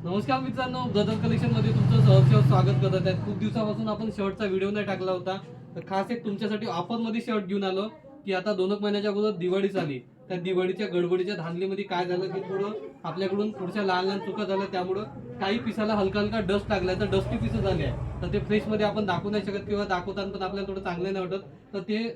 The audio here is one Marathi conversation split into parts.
नमस्कार मित्रांनो, ब्रदर कलेक्शन मध्ये तुमचं सहर्ष स्वागत करत आहे. खूप दिवसापासून आपण शर्टचा व्हिडिओ नाही टाकला होता, तर खास एक तुमच्यासाठी ऑफर मध्ये शर्ट घेऊन आलो की आता 2 महिन्याच्या अगोदर दिवाळी झाली. त्या दिवाळीच्या गडबडीच्या धांदलीमध्ये काय झालं की थोडं आपल्याकडून थोड्याशा लहान लहान चुका झाल्या, त्यामुळं काही पिसाला हलका हलका डस्ट लागलाय, तर डस्टी पिस झाले आहे. तर ते फ्रेश मध्ये आपण दाखवू नाही शकत किंवा दाखवताना पण आपल्याला थोडं चांगलं नाही वाटत, तर ते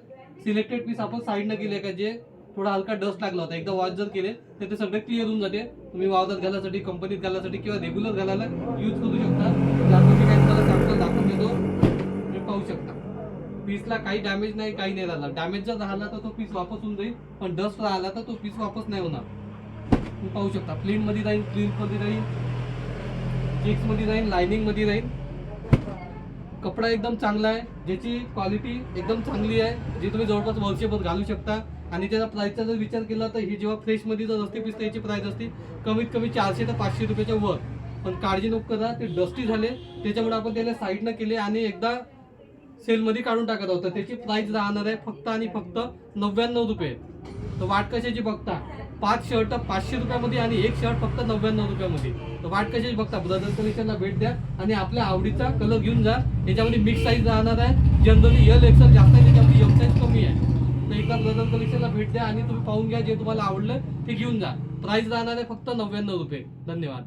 सिलेक्टेड पीस आपण साईडनं केले का जे थोडा हलका डस्ट लागला होता. एकदा वॉश जर केले तर ते सगळे क्लिअर होऊन जाते. तुम्ही वावरात घालायसाठी, कंपनीत घालायसाठी किंवा रेग्युलर घालायला यूज करू शकता. त्याचं मी काही तुम्हाला सॅम्पल दाखवून देतो, तुम्ही पाहू शकता. पीसला काही डॅमेज नाही, काही नाही झाला. डॅमेज जर राहिला तर तो पीस वापस होऊन जाईल, पण डस्ट राहिला तर तो पीस वापस नाही होणार. तुम्ही पाहू शकता. प्लेन मध्ये राहील, क्लीन मध्ये राहील, चेक्स मध्ये राहील, लाइनिंग मध्ये राहील. कपडा एकदम चांगला आहे, ज्याची क्वालिटी एकदम चांगली आहे, जी तुम्ही जवळपास वर्षभर घालू शकता. आणि त्याचा प्राइसचा जर विचार केला तर ही जेव्हा फ्रेश मध्ये जर असते पीस त्याची प्राइस असते कमीत कमी 400 ते 500 रुपयाच्या वर. पण काळजी नको करा, ते डस्टी झाले त्याच्यामुळे आपण त्याला साईडनं केले आणि एकदा सेलमध्ये काढून टाकत होतं. त्याची प्राइस राहणार आहे फक्त आणि फक्त 99 रुपये. तर वाट कशाची बघता? 5 शर्ट 500 रुपयामध्ये आणि एक शर्ट फक्त 99 रुपयामध्ये. तर वाट कशाची बघता? ब्रदर कलेक्शनला भेट द्या आणि आपल्या आवडीचा कलर घेऊन जा. याच्यामध्ये मिक्स साईज राहणार आहे. जनरली एल एक्सेल जास्त आहे, त्याच्यामध्ये एम साईज कमी आहे. तर एकदा ब्रदर कलेक्शनला भेट द्या आणि तुम्ही पाहून घ्या, जे तुम्हाला आवडलं ते घेऊन जा. प्राइस राहणार आहे फक्त 99 रुपये. धन्यवाद.